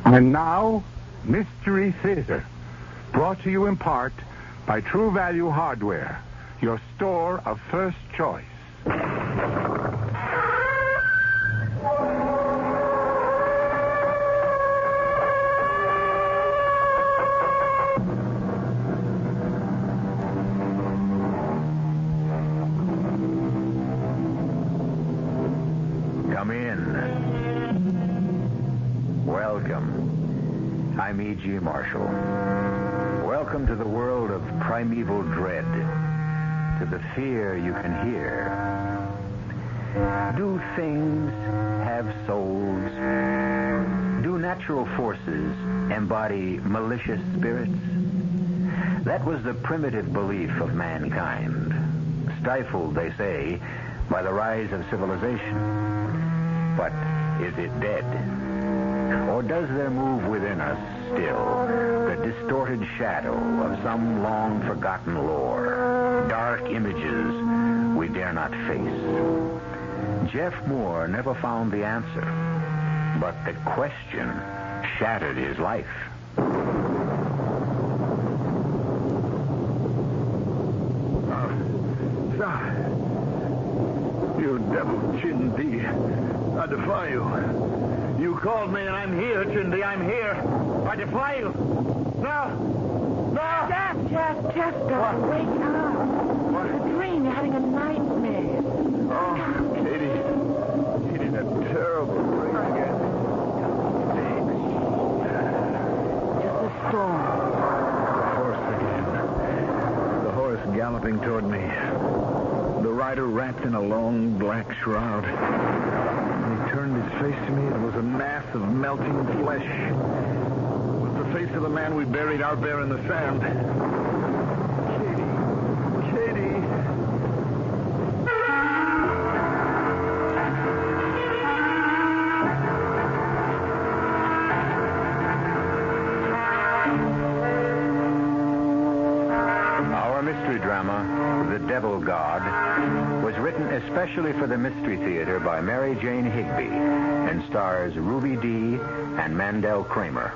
And now, Mystery Theater, brought to you in part by True Value Hardware, your store of first choice. Come in. Welcome. I'm E.G. Marshall. Welcome to the world of primeval dread, to the fear you can hear. Do things have souls? Do natural forces embody malicious spirits? That was the primitive belief of mankind, stifled, they say, by the rise of civilization. But is it dead? Or does there move within us still the distorted shadow of some long-forgotten lore, dark images we dare not face? Jeff Moore never found the answer, but the question shattered his life. You devil, Chindi. I defy you. You called me and I'm here, Chindi. I'm here. I defy you. No. Jeff, don't wake up. What? It's a dream. You're having a nightmare. Oh, Katie, that terrible dream again. Just a storm. The horse again. The horse galloping toward me. The rider wrapped in a long black shroud. When he turned his face to me, it was a mass of melting flesh. It was the face of the man we buried out there in the sand. Katie. Our mystery drama, The Devil God, was written especially for the Mystery Theater by Mary Jane Higby and stars Ruby Dee and Mandel Kramer.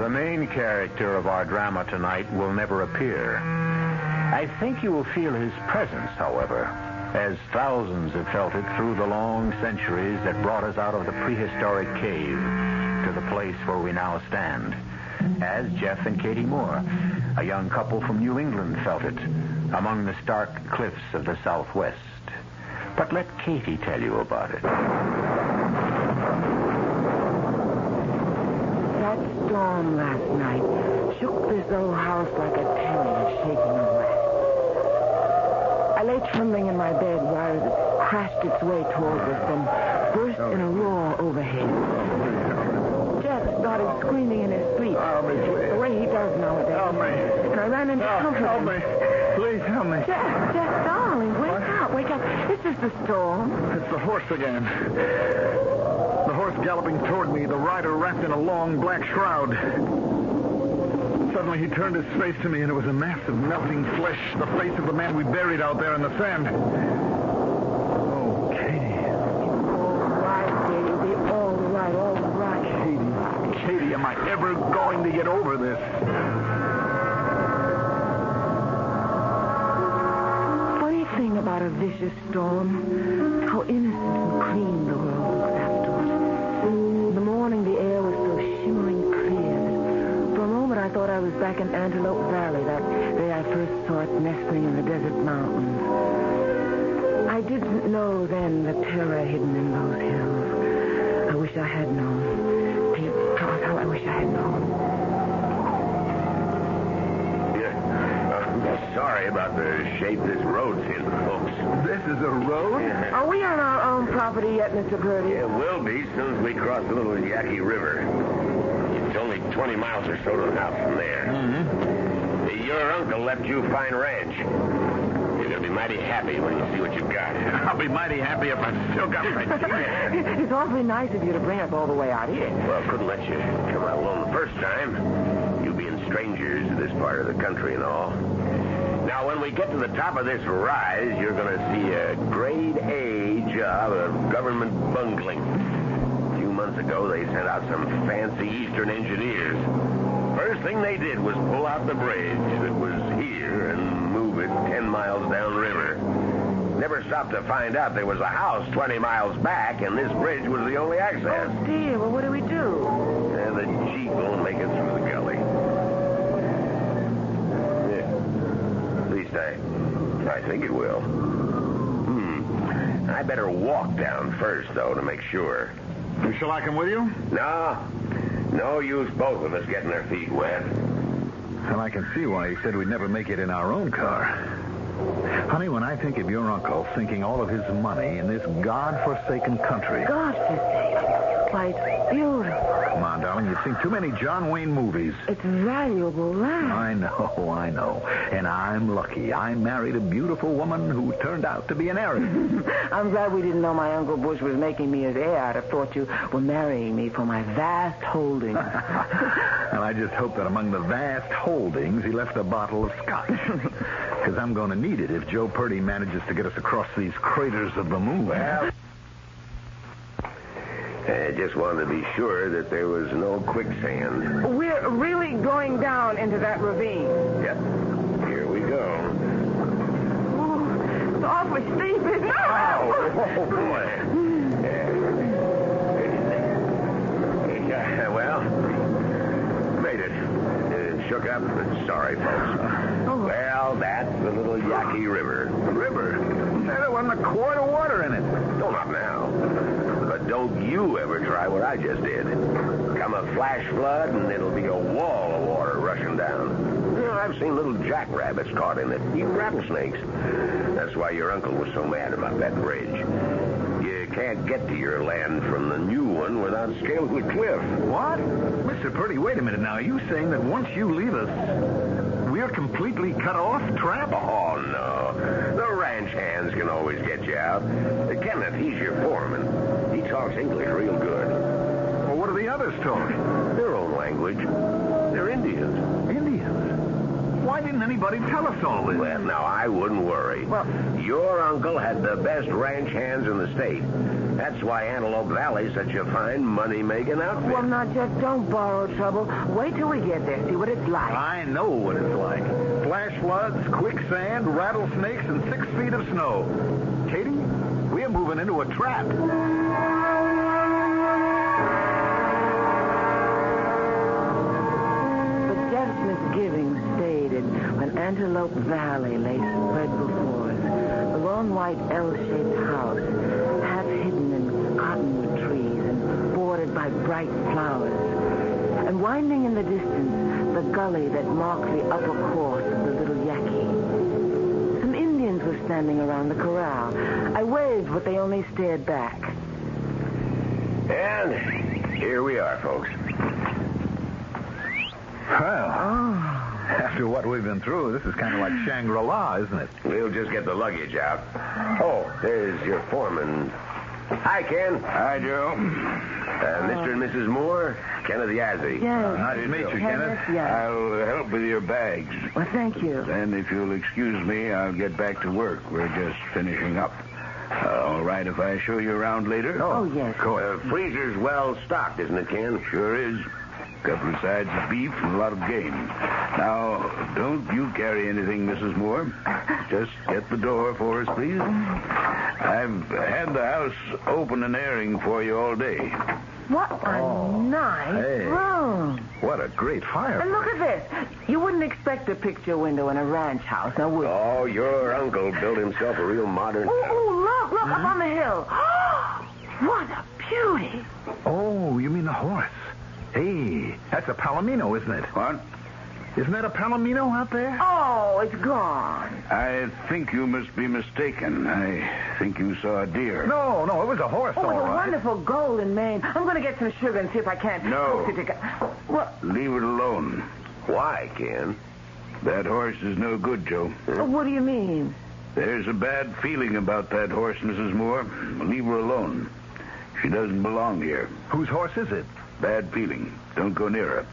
The main character of our drama tonight will never appear. I think you will feel his presence, however, as thousands have felt it through the long centuries that brought us out of the prehistoric cave to the place where we now stand. As Jeff and Katie Moore, a young couple from New England, felt it among the stark cliffs of the Southwest. But let Katie tell you about it. That storm last night shook this old house like a terrier shaking a rat. I lay trembling in my bed while it crashed its way towards us and burst in a roar overhead. Jeff started screaming in his sleep. Help me, please. The way he does nowadays. Help me. And I ran in to comfort Help him. me. Please help me. Jeff, darling, wake up. This is the storm. It's the horse again. The horse galloping toward me, the rider wrapped in a long black shroud. Suddenly he turned his face to me, and it was a mass of melting flesh, the face of the man we buried out there in the sand. Oh, Katie. All right, baby. All right. Katie, am I ever going to get over this? Funny thing about a vicious storm, how innocent and clean the world looks afterward. In the morning, the air was so shimmering clear that for a moment I thought I was back in Antelope Valley, that day I first saw it nesting in the desert mountains. I didn't know then the terror hidden in those hills. I wish I had known. Dear God, how I wish I had known. Sorry about the shape this road's in, folks. This is a road? Are we on our own property yet, Mr. Purdy? It will be as soon as we cross the little Yaqui River. It's only 20 miles or so to the house from there. Mm-hmm. Your uncle left you a fine ranch. You're going to be mighty happy when you see what you've got. I'll be mighty happy if I still got my teeth. It's awfully nice of you to bring us all the way out here. Well, couldn't let you come out alone the first time. You being strangers to this part of the country and all. Now, when we get to the top of this rise, you're going to see a grade A job of government bungling. A few months ago, they sent out some fancy Eastern engineers. First thing they did was pull out the bridge that was here and move it 10 miles downriver. Never stopped to find out there was a house 20 miles back, and this bridge was the only access. Oh, dear. Well, what do we do? And the Jeep won't make it through the gully. Yeah. At least I think it will. I better walk down first, though, to make sure. Shall I come with you? No use both of us getting our feet wet. Well, I can see why he said we'd never make it in our own car. Honey, when I think of your uncle sinking all of his money in this God-forsaken country... God-forsaken? Why, it's beautiful. Come on, darling, you've seen too many John Wayne movies. It's valuable land. I know. And I'm lucky. I married a beautiful woman who turned out to be an heiress. I'm glad we didn't know my Uncle Bush was making me his heir. I'd have thought you were marrying me for my vast holdings. And I just hope that among the vast holdings, he left a bottle of scotch. Because I'm going to need it if Joe Purdy manages to get us across these craters of the moon. Well, I just wanted to be sure that there was no quicksand. We're really going down into that ravine. Yep. Here we go. Oh, it's awfully steep, isn't it? Oh, boy. Well, made it. Shook up. Sorry, folks. Well, that's the little Yaqui River. River? There wasn't a quart of water in it. No, not now. But don't you ever try what I just did. Come a flash flood, and it'll be a wall of water rushing down. You know, I've seen little jackrabbits caught in it, even rattlesnakes. That's why your uncle was so mad about that bridge. You can't get to your land from the new one without scaling the cliff. What? Mr. Purdy, wait a minute now. Are you saying that once you leave us, we're completely cut off, trapped? Oh, no. The ranch hands can always get you out. Kenneth, he's your foreman. He talks English real good. Well, what do the others talk? Their own language. They're Indians. Indians? Why didn't anybody tell us all this? Well, now, I wouldn't worry. Well, your uncle had the best ranch hands in the state. That's why Antelope Valley's such a fine money-making outfit. well, now, just don't borrow trouble. Wait till we get there. See what it's like. I know what it's like. Flash floods, quicksand, rattlesnakes, and 6 feet of snow. Katie, we're moving into a trap. But just misgivings faded when Antelope Valley lay spread before us. The long white L-shaped house, half hidden in cottonwood trees and bordered by bright flowers. And winding in the distance, the gully that marked the upper course of the little Yaqui. Some Indians were standing around the corral. I waved, but they only stared back. And here we are, folks. Well, after what we've been through, this is kind of like Shangri-La, isn't it? We'll just get the luggage out. Oh, there's your foreman. Hi, Ken. Hi, Joe. Mr. and Mrs. Moore, Kenneth Yazzie. Yes. Nice to meet you, Kenneth. Yes. I'll help with your bags. Well, thank you. And if you'll excuse me, I'll get back to work. We're just finishing up. All right if I show you around later? Oh, yes. Freezer's well stocked, isn't it, Ken? Sure is. Couple of sides of beef and a lot of game. Now, don't you carry anything, Mrs. Moore. Just get the door for us, please. I've had the house open and airing for you all day. What a nice room. What a great fire. And look at this. You wouldn't expect a picture window in a ranch house, now would you? Oh, your uncle built himself a real modern... Oh, look, up on the hill. What a beauty. Oh, you mean the horse. Hey, that's a palomino, isn't it? What? Isn't that a palomino out there? Oh, it's gone. I think you must be mistaken. I think you saw a deer. No, it was a horse, Oh, all it's a right. wonderful golden mane. I'm going to get some sugar and see if I can't... No. What? Leave it alone. Why, Ken? That horse is no good, Joe. What do you mean? There's a bad feeling about that horse, Mrs. Moore. Leave her alone. She doesn't belong here. Whose horse is it? Bad feeling. Don't go near her.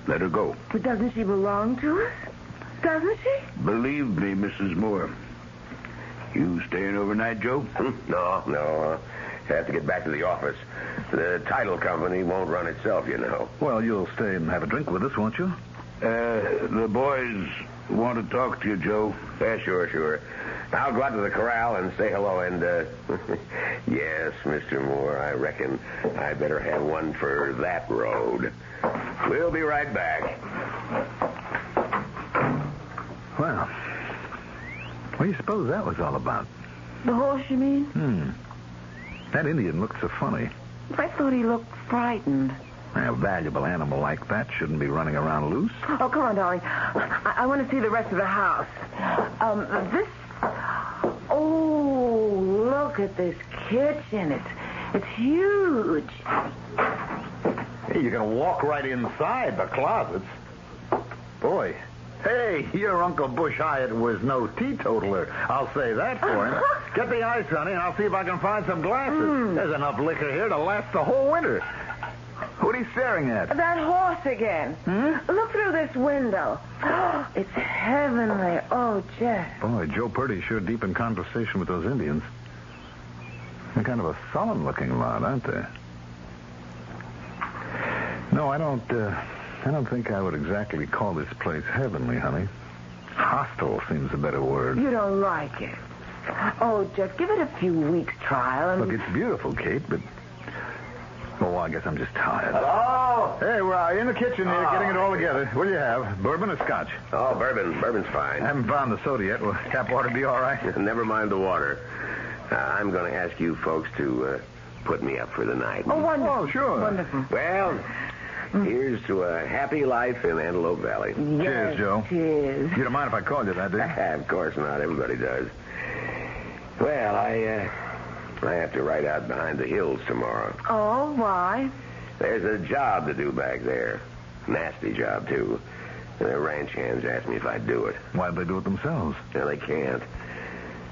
Let her go. But doesn't she belong to us? Doesn't she? Believe me, Mrs. Moore. You staying overnight, Joe? No. Have to get back to the office. The title company won't run itself, you know. Well, you'll stay and have a drink with us, won't you? The boys want to talk to you, Joe. Yeah, sure. I'll go out to the corral and say hello and, yes, Mr. Moore, I reckon I better have one for that road. We'll be right back. Well, what do you suppose that was all about? The horse, you mean? That Indian looked so funny. I thought he looked frightened. A valuable animal like that shouldn't be running around loose. Oh, come on, darling. I want to see the rest of the house. This... Oh, look at this kitchen. It's huge. Hey, you can walk right inside the closets. Boy. Hey, your Uncle Bush Hyatt was no teetotaler. I'll say that for him. Get the ice, honey, and I'll see if I can find some glasses. There's enough liquor here to last the whole winter. What are you staring at? That horse again. Look through this window. It's heavenly. Oh, Jeff. Boy, Joe Purdy's sure deep in conversation with those Indians. They're kind of a sullen-looking lot, aren't they? No, I don't think I would exactly call this place heavenly, honey. Hostile seems a better word. You don't like it. Oh, Jeff, give it a few weeks' trial and... Look, it's beautiful, Kate, but... Oh, I guess I'm just tired. Hello? Hey, we're in the kitchen here, getting it all together. What do you have, bourbon or scotch? Oh, bourbon. Bourbon's fine. I haven't found the soda yet. Will tap water be all right? Never mind the water. I'm going to ask you folks to put me up for the night. Oh, wonderful. Oh, sure. Wonderful. Well, here's to a happy life in Antelope Valley. Cheers, Joe. Cheers. You don't mind if I call you that, do you? Of course not. Everybody does. Well, I have to ride out behind the hills tomorrow. Oh, why? There's a job to do back there. Nasty job, too. The ranch hands asked me if I'd do it. Why'd they do it themselves? No, they can't.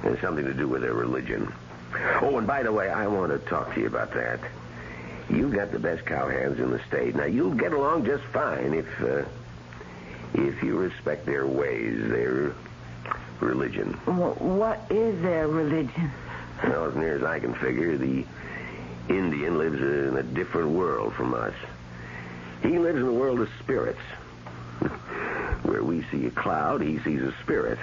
It's something to do with their religion. Oh, and by the way, I want to talk to you about that. You got the best cowhands in the state. Now, you'll get along just fine if you respect their ways, their religion. What is their religion? Well, as near as I can figure, the Indian lives in a different world from us. He lives in the world of spirits. Where we see a cloud, he sees a spirit.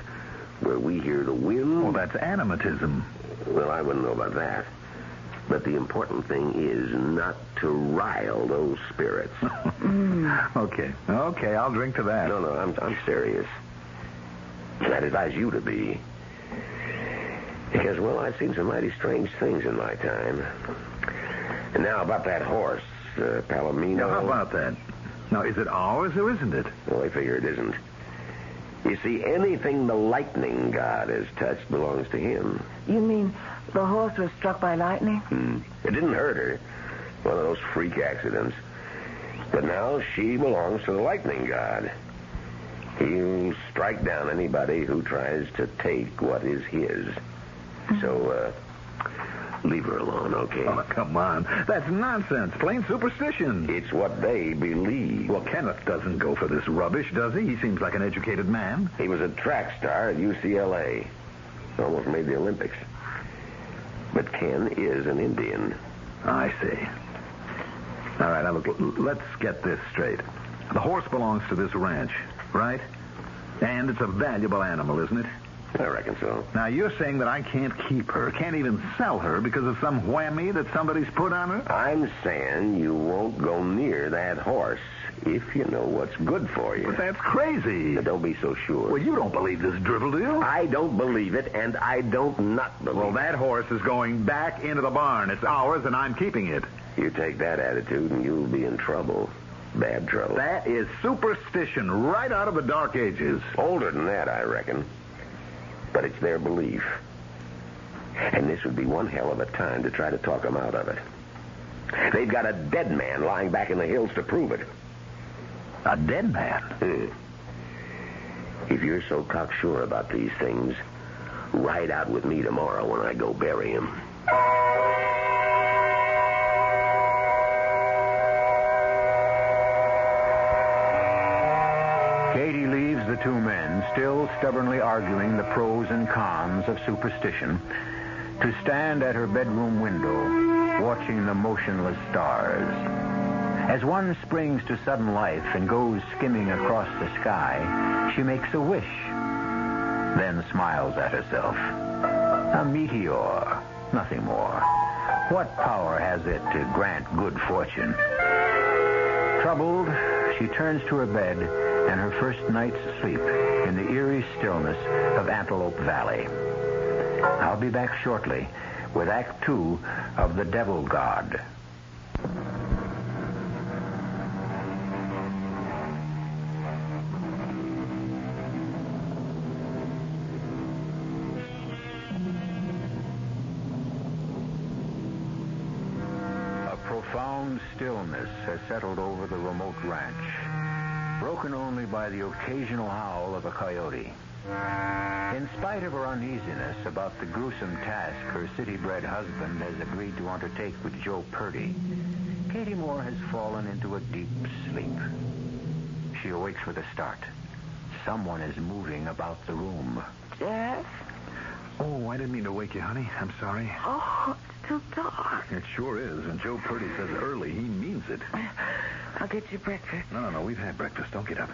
Where we hear the wind... Well, that's animatism. Well, I wouldn't know about that. But the important thing is not to rile those spirits. Okay, I'll drink to that. No, I'm serious. I'd advise you to be. Because, well, I've seen some mighty strange things in my time. And now about that horse, Palomino... Now, how about that? Now, is it ours or isn't it? Well, I figure it isn't. You see, anything the lightning god has touched belongs to him. You mean the horse was struck by lightning? It didn't hurt her. One of those freak accidents. But now she belongs to the lightning god. He'll strike down anybody who tries to take what is his. So, leave her alone, okay? Oh, come on. That's nonsense. Plain superstition. It's what they believe. Well, Kenneth doesn't go for this rubbish, does he? He seems like an educated man. He was a track star at UCLA. Almost made the Olympics. But Ken is an Indian. I see. All right, now look, let's get this straight. The horse belongs to this ranch, right? And it's a valuable animal, isn't it? I reckon so. Now, you're saying that I can't keep her, can't even sell her because of some whammy that somebody's put on her? I'm saying you won't go near that horse if you know what's good for you. But that's crazy. Now, don't be so sure. Well, you don't believe this drivel, do you? I don't believe it, and I don't not believe Well, that horse is going back into the barn. It's ours, and I'm keeping it. You take that attitude, and you'll be in trouble. Bad trouble. That is superstition right out of the Dark Ages. Older than that, I reckon. But it's their belief. And this would be one hell of a time to try to talk them out of it. They've got a dead man lying back in the hills to prove it. A dead man? If you're so cocksure about these things, ride out with me tomorrow when I go bury him. Katie leaves the two men, still stubbornly arguing the pros and cons of superstition, to stand at her bedroom window, watching the motionless stars. As one springs to sudden life and goes skimming across the sky, she makes a wish, then smiles at herself. A meteor, nothing more. What power has it to grant good fortune? Troubled, she turns to her bed and her first night's sleep in the eerie stillness of Antelope Valley. I'll be back shortly with Act 2 of The Devil God. A profound stillness has settled over the remote ranch, broken only by the occasional howl of a coyote. In spite of her uneasiness about the gruesome task her city-bred husband has agreed to undertake with Joe Purdy, Katie Moore has fallen into a deep sleep. She awakes with a start. Someone is moving about the room. Jeff? Oh, I didn't mean to wake you, honey. I'm sorry. Oh, it's still dark. It sure is, and Joe Purdy says early. He means it. I'll get you breakfast. No, we've had breakfast. Don't get up.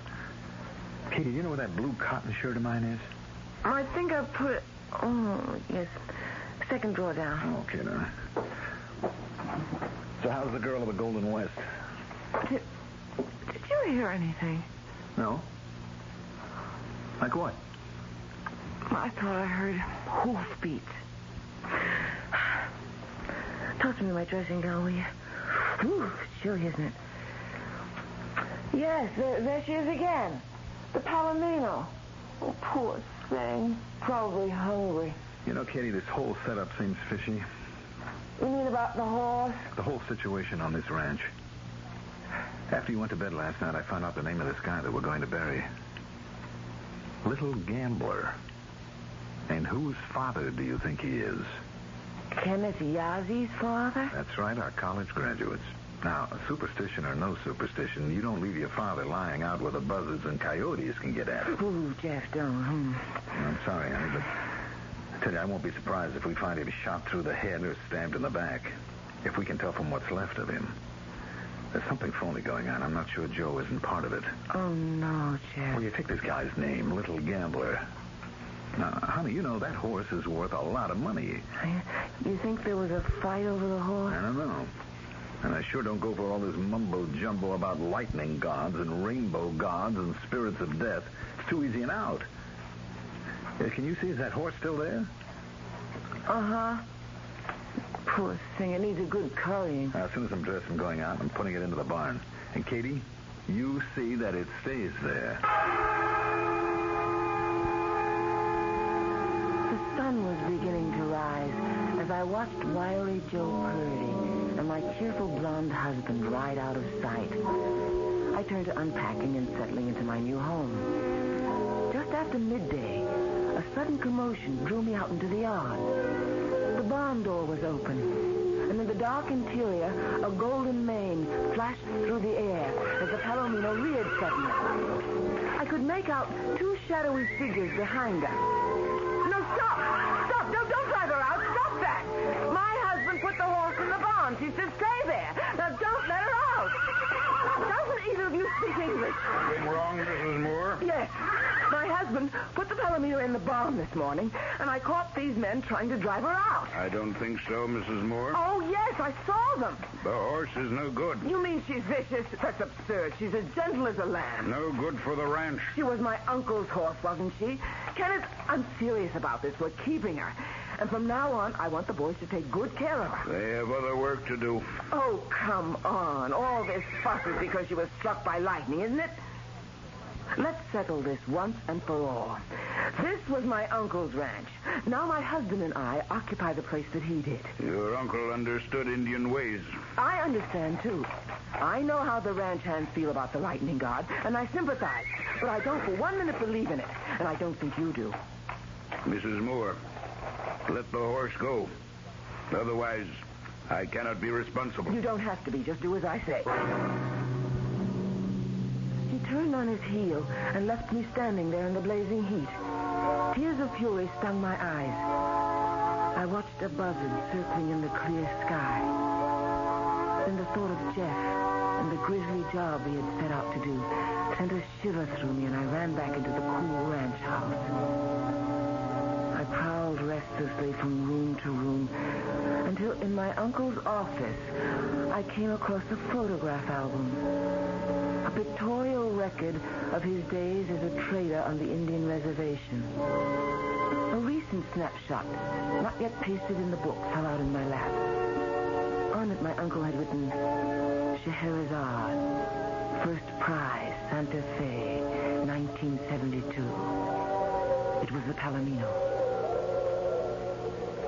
Katie, you know where that blue cotton shirt of mine is? I think I put it... Oh, yes. Second drawer down. Okay, now. So how's the girl of the Golden West? Did you hear anything? No. Like what? I thought I heard hoofbeats. Toss me my dressing gown, will you? Ooh, it's chilly, isn't it? Yes, there she is again. The Palomino. Oh, poor thing. Probably hungry. You know, Katie, this whole setup seems fishy. You mean about the horse? The whole situation on this ranch. After you went to bed last night, I found out the name of this guy that we're going to bury. Little Gambler. And whose father do you think he is? Kenneth Yazzi's father? That's right, our college graduates. Now, superstition or no superstition, you don't leave your father lying out where the buzzards and coyotes can get at it. Ooh, Jeff, don't. I'm sorry, honey, but I tell you, I won't be surprised if we find him shot through the head or stabbed in the back. If we can tell from what's left of him. There's something phony going on. I'm not sure Joe isn't part of it. Oh, no, Jeff. Well, you take this guy's name, Little Gambler. Now, honey, you know that horse is worth a lot of money. You think there was a fight over the horse? I don't know. And I sure don't go for all this mumbo-jumbo about lightning gods and rainbow gods and spirits of death. It's too easy an out. Can you see, is that horse still there? Uh-huh. Poor thing, it needs a good currying. As soon as I'm dressed and going out, I'm putting it into the barn. And, Katie, you see that it stays there. The sun was beginning to rise as I watched wily Joe Purdy and my cheerful blonde husband ride out of sight. I turned to unpacking and settling into my new home. Just after midday, a sudden commotion drew me out into the yard. The barn door was open, and in the dark interior, a golden mane flashed through the air as the Palomino reared suddenly. I could make out two shadowy figures behind us. No, stop! Stop! Don't drive her out! Stop that! My husband put the horse in the barn. She said stay there. Now, don't let her out. Doesn't either of you speak English? Something wrong, Mrs. Moore? Yes. My husband put the Palomino in the barn this morning, and I caught these men trying to drive her out. I don't think so, Mrs. Moore. Oh, yes, I saw them. The horse is no good. You mean she's vicious? That's absurd. She's as gentle as a lamb. No good for the ranch. She was my uncle's horse, wasn't she? Kenneth, I'm serious about this. We're keeping her. And from now on, I want the boys to take good care of her. They have other work to do. Oh, come on. All this fuss is because she was struck by lightning, isn't it? Let's settle this once and for all. This was my uncle's ranch. Now my husband and I occupy the place that he did. Your uncle understood Indian ways. I understand, too. I know how the ranch hands feel about the lightning god, and I sympathize. But I don't for 1 minute believe in it, and I don't think you do. Mrs. Moore, let the horse go. Otherwise, I cannot be responsible. You don't have to be. Just do as I say. He turned on his heel and left me standing there in the blazing heat. Tears of fury stung my eyes. I watched a buzzard circling in the clear sky. Then the thought of Jeff and the grisly job he had set out to do sent a shiver through me, and I ran back into the cool ranch house. I prowled restlessly from room to room until in my uncle's office I came across a photograph album. A pictorial record of his days as a trader on the Indian reservation. A recent snapshot, not yet pasted in the book, fell out in my lap. On it, my uncle had written, Scheherazade, first prize, Santa Fe, 1972. It was the Palomino.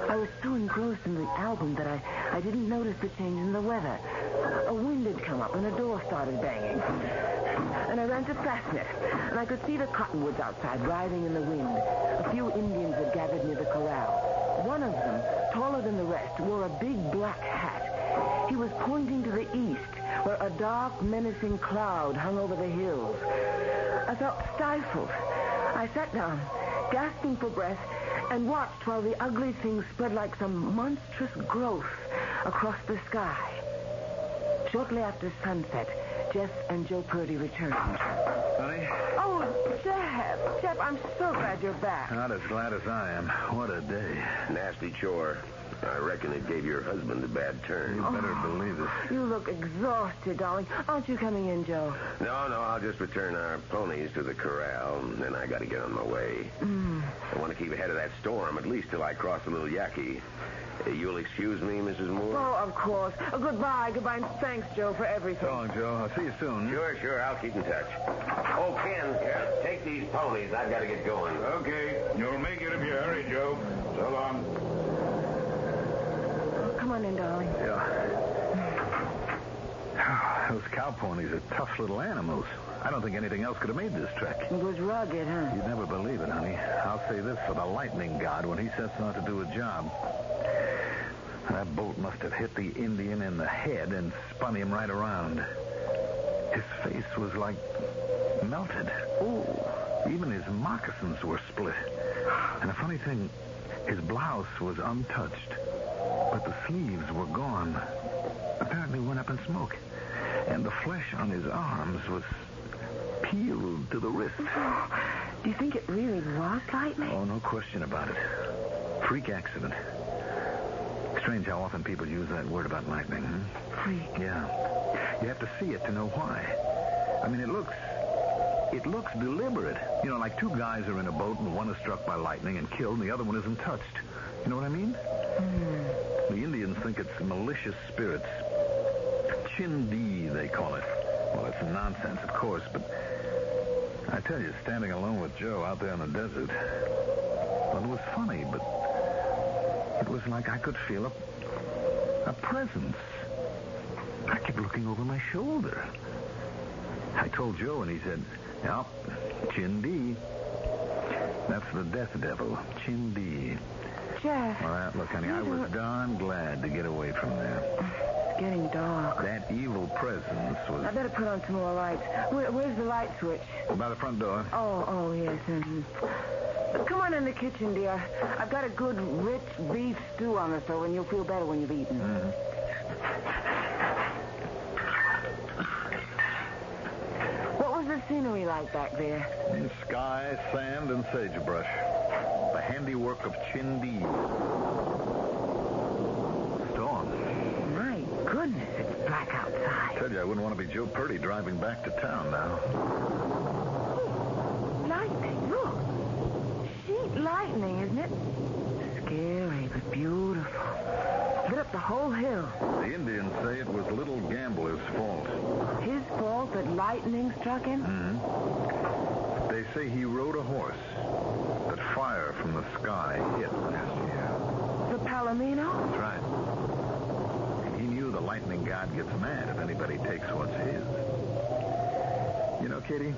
I was so engrossed in the album that I didn't notice the change in the weather. A wind had come up and a door started banging. And I ran to fasten it, and I could see the cottonwoods outside writhing in the wind. A few Indians had gathered near the corral. One of them, taller than the rest, wore a big black hat. He was pointing to the east, where a dark, menacing cloud hung over the hills. I felt stifled. I sat down, gasping for breath, and watched while the ugly thing spread like some monstrous growth across the sky. Shortly after sunset, Jeff and Joe Purdy returned. Honey? Oh, Jeff. Jeff, I'm so glad you're back. Not as glad as I am. What a day. Nasty chore. I reckon it gave your husband a bad turn. You better believe it. You look exhausted, darling. Aren't you coming in, Joe? No, I'll just return our ponies to the corral, and then I got to get on my way. I want to keep ahead of that storm, at least till I cross the little Yaqui. You'll excuse me, Mrs. Moore? Oh, of course. Goodbye, and thanks, Joe, for everything. So long, Joe. I'll see you soon. Sure. I'll keep in touch. Oh, Ken, take these ponies. I've got to get going. Okay. You'll make it if you hurry, Joe. So long. Come on in, darling. Yeah. Those cow ponies are tough little animals. I don't think anything else could have made this trek. It was rugged, huh? You'd never believe it, honey. I'll say this for the lightning god when he sets out to do a job. That bolt must have hit the Indian in the head and spun him right around. His face was like melted. Oh, even his moccasins were split. And a funny thing, his blouse was untouched, but the sleeves were gone. Apparently went up in smoke. And the flesh on his arms was peeled to the wrist. Do you think it really was lightning? Oh, no question about it. Freak accident. Strange how often people use that word about lightning. Freak. Yeah. You have to see it to know why. I mean, it looks deliberate. You know, like two guys are in a boat and one is struck by lightning and killed and the other one isn't touched. You know what I mean? The Indians think it's malicious spirits. Chindi, they call it. Well, it's nonsense, of course, but I tell you, standing alone with Joe out there in the desert, well, it was funny, but it was like I could feel a presence. I kept looking over my shoulder. I told Joe, and he said, "Yep, Chindi. That's the death devil, Chindi." Jeff. All right, look, honey, I was darn glad to get away from there. It's getting dark. That evil presence was... I better put on some more lights. Where's the light switch? By the front door. Oh, yes. Come on in the kitchen, dear. I've got a good, rich beef stew on the stove, and you'll feel better when you've eaten. What was the scenery like back there? Sky, sand, and sagebrush. The handiwork of Chindi. Storm. My goodness, it's black outside. I tell you, I wouldn't want to be Joe Purdy driving back to town now. Oh, lightning, look. Sheet lightning, isn't it? Scary, but beautiful. Lit up the whole hill. The Indians say it was Little Gambler's fault. His fault that lightning struck him? They say he rode a horse that fire from the sky hit last year. The Palomino? That's right. And he knew the lightning god gets mad if anybody takes what's his. You know, Kitty,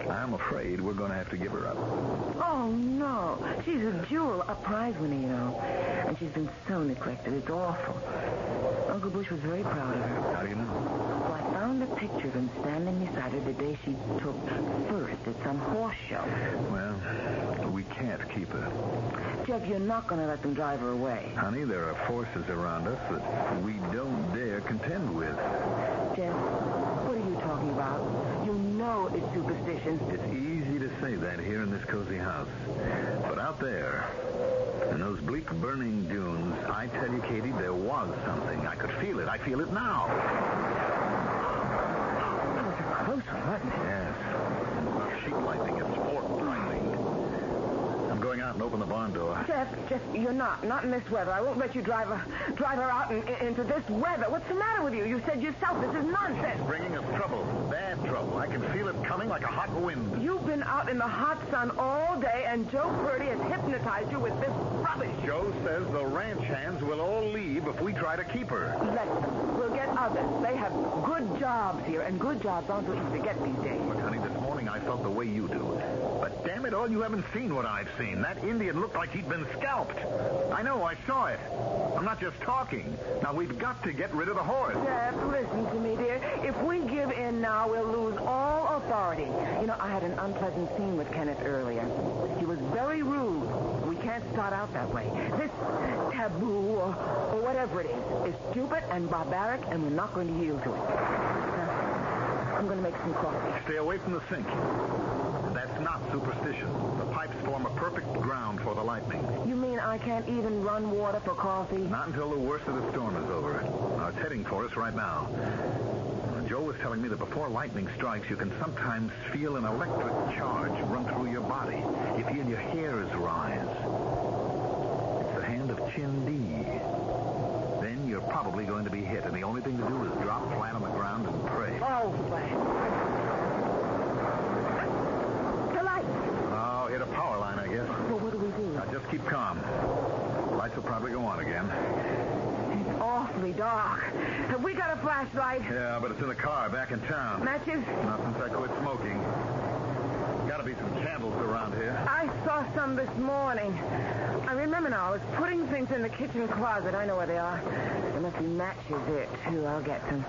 I'm afraid we're going to have to give her up. Oh, no. She's a jewel, a prize winner, you know. And she's been so neglected. It's awful. Uncle Bush was very proud of her. How do you know? Well, I found a picture of him standing beside her the day she took first at some horse show. Well, we can't keep her. Jeff, you're not going to let them drive her away. Honey, there are forces around us that we don't dare contend with. Jeff, what are you talking about? You know it's superstition. It's easy to say that here in this cozy house. But out there, in those bleak burning dunes, I tell you, Katie, there was something. I could feel it. I feel it now. That was a close one, wasn't it? Yes. It's not sheet lightning. It's fork lightning. I'm going out and open the barn door. Jeff, you're not in this weather. I won't let you drive her out into this weather. What's the matter with you? You said yourself this is nonsense. Bringing us trouble. Bad trouble. I can feel it coming like a hot wind. You've been out in the hot sun all day, and Joe Purdy has hypnotized you with this rubbish. Joe says the ranch hands will all leave if we try to keep her. Let them. We'll get others. They have good jobs here, and good jobs aren't so easy to get these days. Look, honey, this morning I felt the way you do. But damn it all, you haven't seen what I've seen. That Indian looked like he'd been scalped. I know, I saw it. I'm not just talking. Now, we've got to get rid of the horse. Jeff, listen to me, dear. If we give in now, we'll lose all authority. You know, I had an unpleasant scene with Kenneth earlier. He was very rude. We can't start out that way. This taboo, or whatever it is stupid and barbaric, and we're not going to yield to it. I'm going to make some coffee. Stay away from the sink. That's not superstition. The pipes form a perfect ground for the lightning. You mean I can't even run water for coffee? Not until the worst of the storm is over. Now, it's heading for us right now. Joe was telling me that before lightning strikes, you can sometimes feel an electric charge run through your body. You feel your hairs rise. It's the hand of Chindi. Then you're probably going to be hit, and the only thing to do is drop flat on the ground and pray. Oh, flat. The light. Oh, hit a power line, I guess. Well, what do we do? Now, just keep calm. Lights will probably go on again. It's awfully dark. Have we got a flashlight? Yeah, but it's in the car back in town. Matches? Not since I quit smoking. Gotta be some candles around here. I saw some this morning. I remember now. I was putting things in the kitchen closet. I know where they are. There must be matches there, too. I'll get them.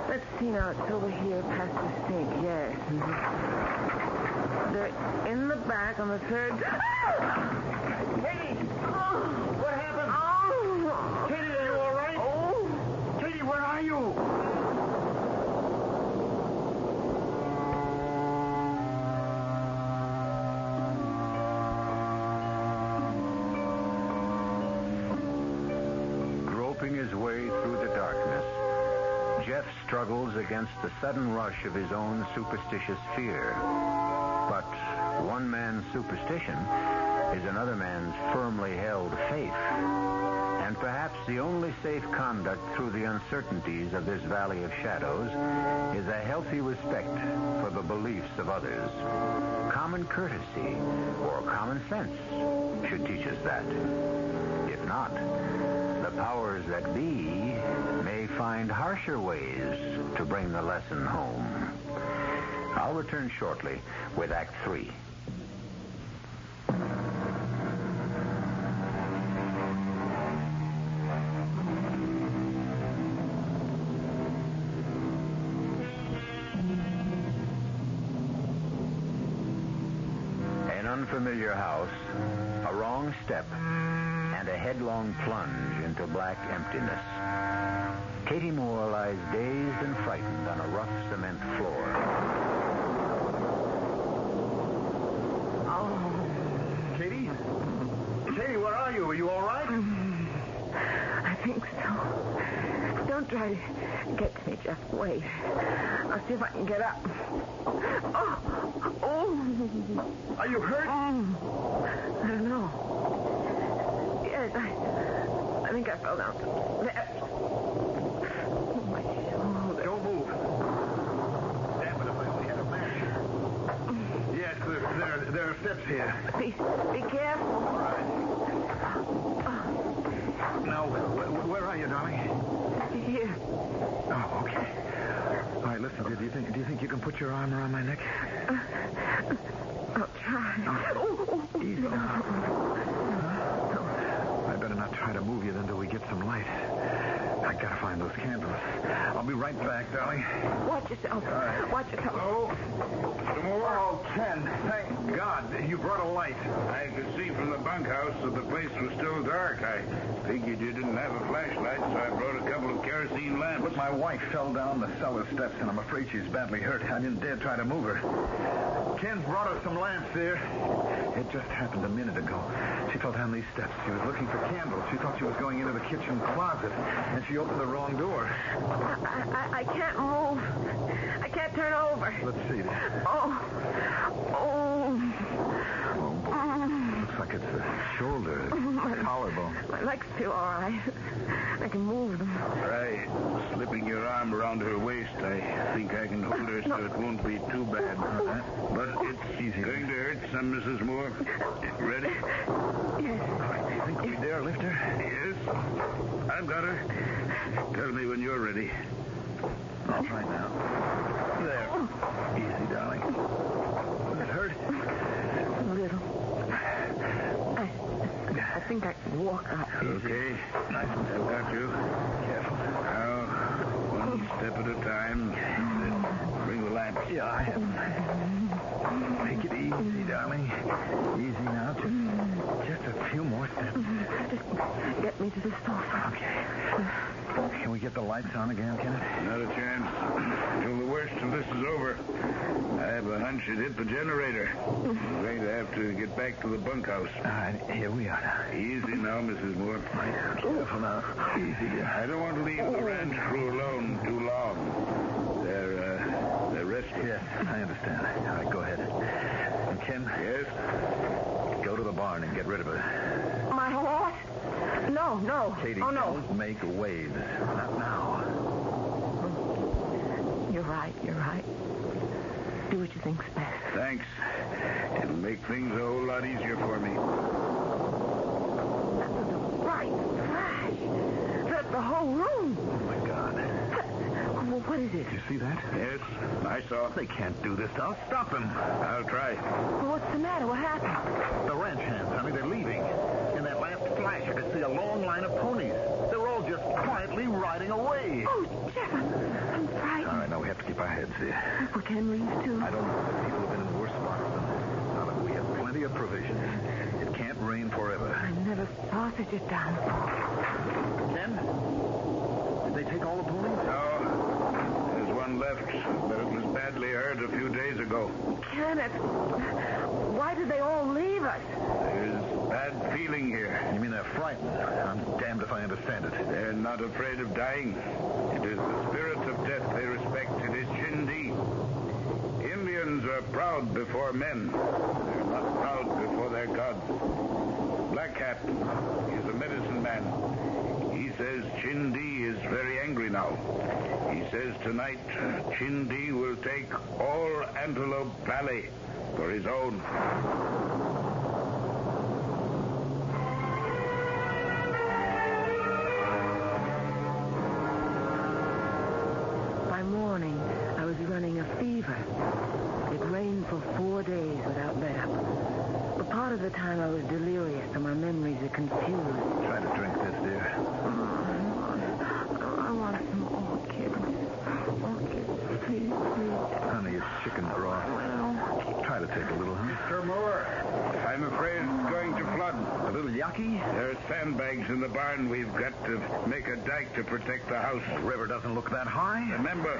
Let's see now. It's over here past the sink. Yes. Mm-hmm. They're in the back on the third... Katie! What happened? Oh! Katie, are you all right? Oh! Katie, where are you? Groping his way through the darkness, Jeff struggles against the sudden rush of his own superstitious fear. But one man's superstition is another man's firmly held faith. And perhaps the only safe conduct through the uncertainties of this valley of shadows is a healthy respect for the beliefs of others. Common courtesy or common sense should teach us that. If not, the powers that be may find harsher ways to bring the lesson home. I'll return shortly with Act 3. An unfamiliar house, a wrong step, and a headlong plunge into black emptiness. Katie Moore lies dazed and frightened on a rough cement floor. Katie? Katie, where are you? Are you all right? I think so. Don't try to get to me, Jeff. Wait. I'll see if I can get up. Oh. Are you hurt? I don't know. Yes, I think I fell down. Oh, my shoulder. Don't move. Damn it, if I only had a match. Yes, there are steps here. Be careful. All right. Now, where are you, darling? Here. Oh, okay. All right, listen, do you think you can put your arm around my neck? I'll try. Easy now. I better not try to move you until we get some light. I gotta find those candles. I'll be right back, darling. Watch yourself. right. Watch yourself. Oh, Ken, thank God you brought a light. I could see from the bunkhouse that the place was still dark. I figured you didn't have a flashlight, so I brought a couple of kerosene lamps. But my wife fell down the cellar steps, and I'm afraid she's badly hurt. I didn't dare try to move her. Ken brought her some lamps there. It just happened a minute ago. She fell down these steps. She was looking for candles. She thought she was going into the kitchen closet, and she opened the wrong door. I can't move. I can't turn over. Let's see. Oh, Looks like it's the shoulder, collarbone. my legs feel all right. I can move them. Try slipping your arm around her waist. I think I can hold her so it won't be too bad. But it's Easy. going to hurt some, Mrs. Moore. Ready? Yes. Do you think we dare lift her? Yes. I've got her. Tell me when you're ready. All right now. There. Easy, darling. Does it hurt? A little. I think I can walk up. Okay. Nice and I've got you. careful. Now, one step at a time. Then bring the lamps. Yeah, I have. Take it easy, darling. Easy now. Just a few more steps. Just get me to the sofa. Okay. Can we get the lights on again, Kenneth? Not a chance. Till the worst of this is over. I have a hunch it hit the generator. We're going to have to get back to the bunkhouse. All right, here we are now. Easy now, Mrs. Moore. Careful now. Easy. I don't want to leave the ranch crew alone too long. They're restless. Yes, I understand. All right, go ahead. And Ken? Yes? Go to the barn and get rid of her. My horse? No. Katie, Oh, no. don't make waves. Not now. You're right. Do what you think's best. Thanks. It'll make things a whole lot easier for me. That was a bright flash. The whole room. Oh, my God. What is it? Did you see that? Yes, I saw. They can't do this. I'll stop them. I'll try. What's the matter? What happened? The ranch hands, honey, they're leaving. In that last flash, I could see a long line of ponies. They're all just quietly riding away. Oh, Jeff, I'm frightened. All right, now we have to keep our heads here. We can leave, too. I don't know if people have been in worse spots than this. Now, look, we have plenty of provisions. It can't rain forever. I never saw such a downpour. Ken? Did they take all the ponies? No. There's one left, but it was badly hurt a few days ago. Kenneth, why did they all leave us? There's bad feeling here. You mean they're frightened? I'm damned if I understand it. They're not afraid of dying. It is the spirit of death they respect. It is Chindi. Indians are proud before men. They're not proud before their gods. Black Hat is a medicine man. He says Chindi is very angry now. He says tonight Chindi will take all Antelope Valley for his own. By morning, I was running a fever. It rained for 4 days without let up. But part of the time I was delirious, so my memories are confused. Try to drink this, dear. I want some orchids. Orchids, please. Honey, it's chicken broth. Well, Try to take a little, huh? Mr. Moore, I'm afraid it's going to flood. A little yucky? There are sandbags in the barn. We've got to make a dike to protect the house. The river doesn't look that high. Remember,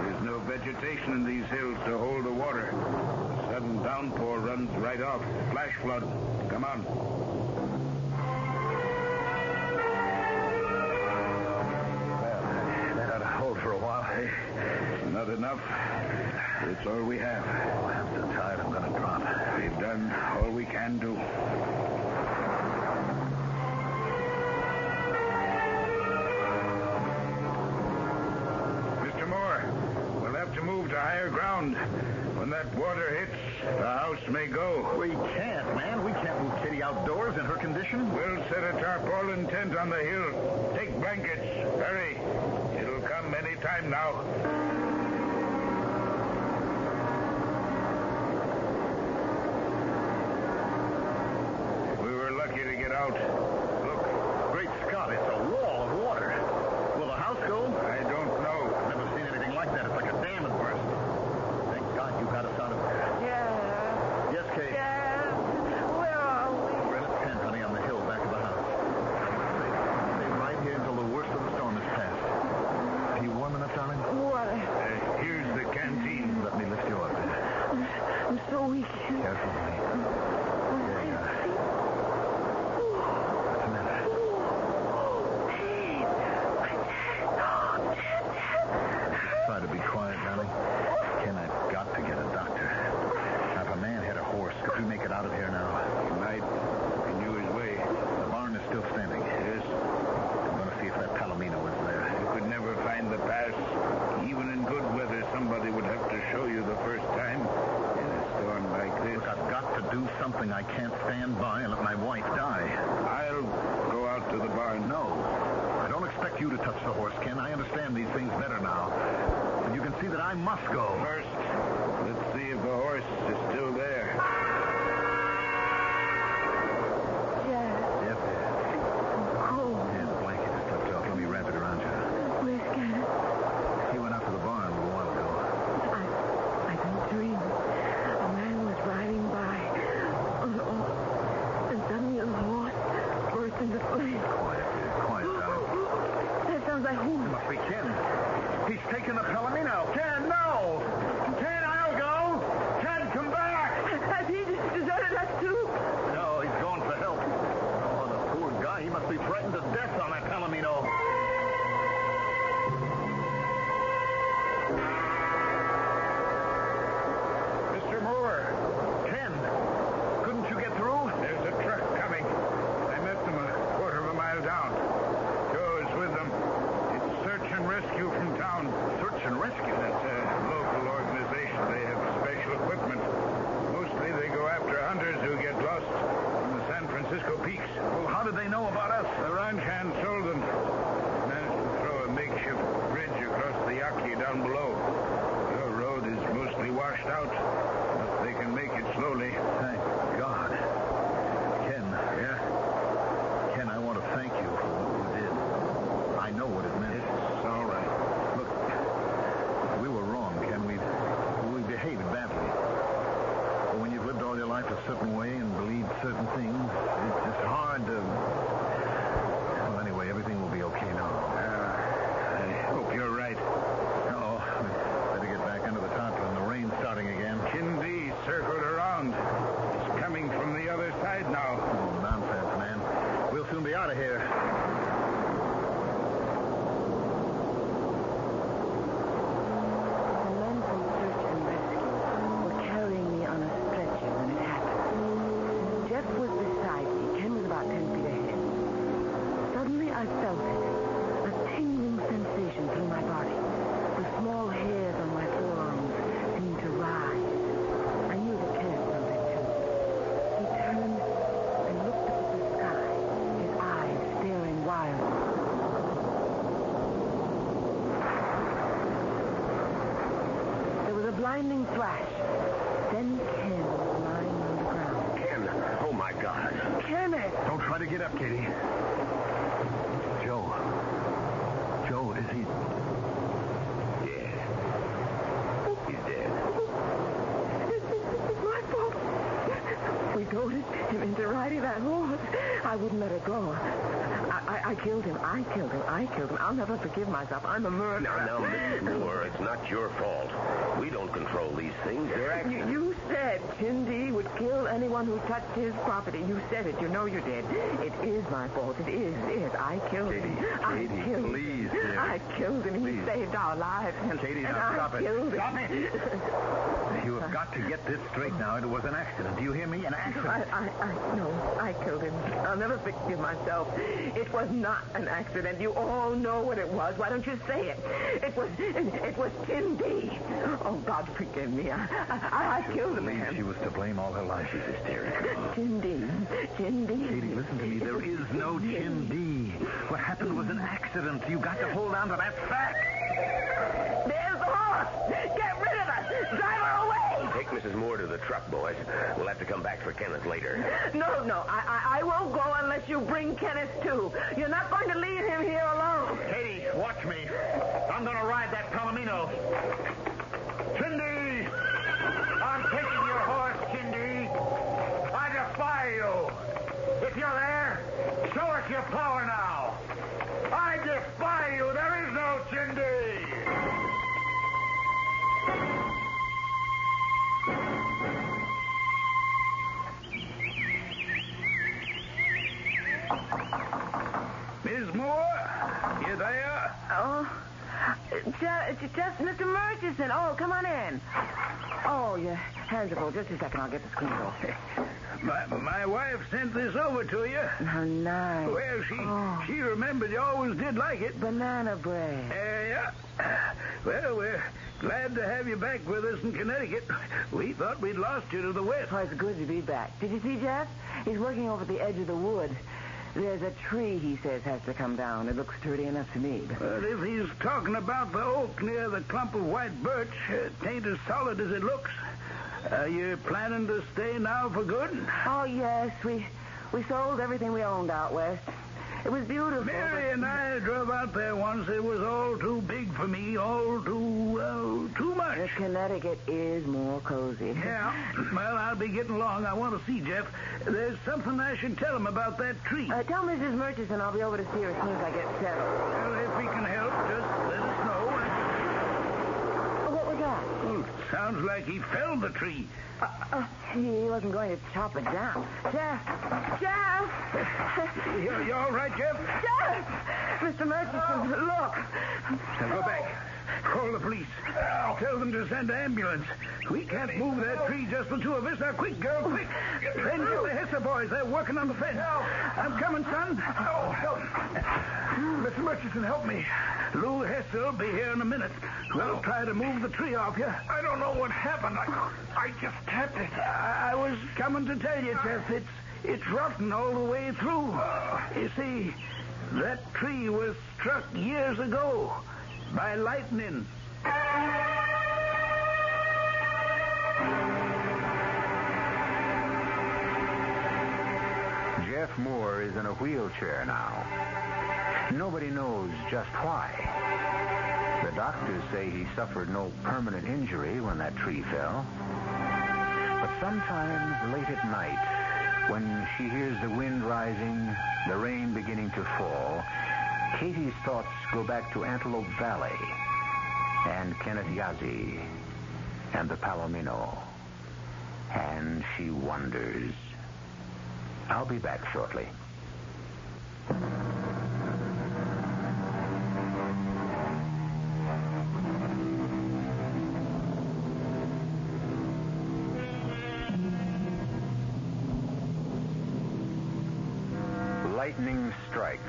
there's no vegetation in these hills to hold the water. A sudden downpour runs right off. Flash flood. Come on. Well, that ought to hold for a while. Not enough. It's all we have. Oh, I'm so tired I'm going to drop. We've done all we can do. Mr. Moore, we'll have to move to higher ground. When that water hits, the house may go. We can't, man. We can't move Kitty outdoors in her condition. We'll set a tarpaulin tent on the hill. Take blankets. Hurry. It'll come any time now. out. Look. Great Scott, it's a wall of water. Will the house go? I don't know. I've never seen anything like that. It's like a dam had burst. Thank God you got us out of there. Yes. Yes, Kate. Yes. Where are we? We're in a tent, honey, on the hill back of the house. Stay right here until the worst of the storm is past. Are you warm enough, darling? What? Here's the canteen. Let me lift you up there. I'm so weak. Careful, honey. There you are. What's the matter? Try to be quiet, darling. Ken, I've got to get a doctor. Now, if a man had a horse, could we make it out of here now? He might. He knew his way. The barn is still standing. Yes. I'm going to see if that Palomino is there. You could never find the pass. Even in good weather, somebody would have to show you the first time. In a storm like this. Look, I've got to do something. I can't stand by and let my wife die. I'll go out to the barn. No. I don't expect you to touch the horse, Ken. I understand these things better now. And you can see that I must go. First, let's see if the horse is still there. Yes. Yep, there. Cold. Yeah, the blanket is slipped off. Let me wrap it around you. Where's Ken? He went out to the barn a little while ago. I didn't dream. A man was riding by. And suddenly the horse burst into flames. Quiet, dear. Quiet, darling. That sounds like who? It must be Ken. He's taken the Palomino. Ken, no! Ken, I'll go! Ken, come back! Has he deserted us too? No, he's going for help. Oh, the poor guy. He must be frightened to death on that Palomino. Mr. Moore, Ken, couldn't you get through? there's a truck coming. I met them a quarter of a mile down. Joe is with them. It's search and rescue from town. Search and rescue? That's a local organization. They have special equipment. Mostly they go after hunters who get lost in the San Francisco peaks. Well, how did they know about us? The ranch hand sold them. Managed to throw a makeshift bridge across the Yaqui down below. The road is mostly washed out, but they can make it slowly. Thank God. Ken. Yeah? Ken, I want to thank you for what you did. I know what it meant. It's all right. Look, we were wrong, Ken. We behaved badly. But when you've lived all your life a certain way and believed certain things, it's hard to... Well, anyway, everything will be okay now. I hope you're right. Uh-oh. We better get back under the tarpaulin. The rain's starting again. Kindy circled around. It's coming from the other side now. Oh, nonsense, man. We'll soon be out of here. The men from search and rescue were carrying me on a stretcher when it happened. Jeff was beside me. Ken was about 10 feet ahead. Suddenly I felt it. A tingling sensation through my body. The small hairs on my forearms seemed to rise. I knew that Ken felt it too. He turned and looked up at the sky, his eyes staring wildly. There was a blinding flash. Then Ken was lying on the ground. Ken, oh my God. Kenneth! Don't try to get up, Katie. Joe. Joe, is he... Yeah. He's dead. It's my fault. We goaded him into riding that horse. I wouldn't let her go. I killed him. I killed him. I'll never forgive myself. I'm a murderer. Now, Mrs. Moore, it's not your fault. We don't control these things. They're accidents. You said Chindy would kill anyone who touched his property. You said it. You know you did. It is my fault. It is. I killed him. I Katie, killed please, him. dear. I killed him. He saved our lives. Katie, and now stop I it. killed him. Stop it. You have got to get this straight now. It was an accident. Do you hear me? An accident. I killed him. I'll never forgive myself. It was not an accident. You all know what it was. Why don't you say it? It was Cindy. Oh, God, forgive me. I killed the man. She was to blame all her life. She's hysterical. Cindy. Katie, listen to me. There is no Chindy. What happened was an accident. You got to hold on to that fact. There's the horse. Get rid of her. Drive her away. Take Mrs. Moore to the truck, boys. We'll have to come back for Kenneth later. No. I won't go unless you bring Kenneth, too. You're not going to leave him here alone. Katie, watch me. I'm going to ride that Palomino. Cindy! I'm taking your horse, Cindy. I defy you. If you're there, show us your power now. I defy you. There is no Cindy. Miss Moore, you there? Oh, just Mr. Murchison. Oh, come on in. Oh, your hands are full. Just a second. I'll get the screen off. My wife sent this over to you. How nice. Well, she remembered you always did like it. Banana bread. Yeah. Well, we're glad to have you back with us in Connecticut. We thought we'd lost you to the west. Oh, it's good to be back. Did you see Jeff? He's working over at the edge of the wood. There's a tree, he says, has to come down. It looks sturdy enough to me. But if he's talking about the oak near the clump of white birch, it ain't as solid as it looks. Are you planning to stay now for good? Oh, yes. We sold everything we owned out west. It was beautiful. Mary and I drove out there once. It was all too big for me, all too much. Connecticut is more cozy. Yeah. Well, I'll be getting along. I want to see Jeff. There's something I should tell him about that tree. Tell Mrs. Murchison I'll be over to see her as soon as I get settled. Well, if we can help, just let us know. What was that? Oh, sounds like he felled the tree. He wasn't going to chop it down. Jeff! You all right, Jeff? Jeff! Mr. Murchison, look. Now go back. Call the police. Tell them to send an ambulance. We can't move that tree, just the two of us. Now, quick, girl, quick. Then get the Hester boys. They're working on the fence. I'm coming, son. Help. Mr. Murchison, help me. Lou Hester will be here in a minute. We'll try to move the tree off you. I don't know what happened. I just tapped it. I was coming to tell you, Jeff. It's rotten all the way through. You see, that tree was struck years ago by lightning. Jeff Moore is in a wheelchair now. Nobody knows just why. The doctors say he suffered no permanent injury when that tree fell. But sometimes late at night, when she hears the wind rising, the rain beginning to fall, Katie's thoughts go back to Antelope Valley and Kenneth Yazzie and the Palomino. And she wonders. I'll be back shortly. Lightning strikes,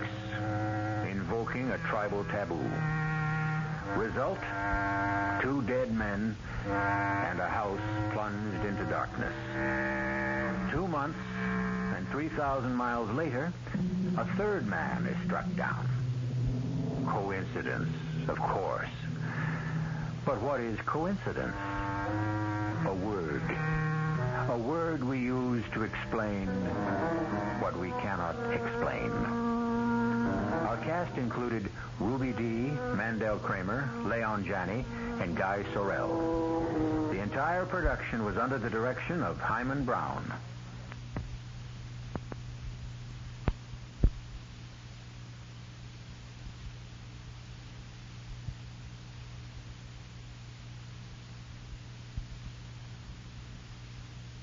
invoking a tribal taboo. Result, 2 dead men and a house plunged into darkness. 2 months and 3,000 miles later, a third man is struck down. Coincidence, of course. But what is coincidence? A word. A word we use to explain what we cannot explain. Our cast included Ruby Dee, Mandel Kramer, Leon Janney, and Guy Sorrell. The entire production was under the direction of Hyman Brown.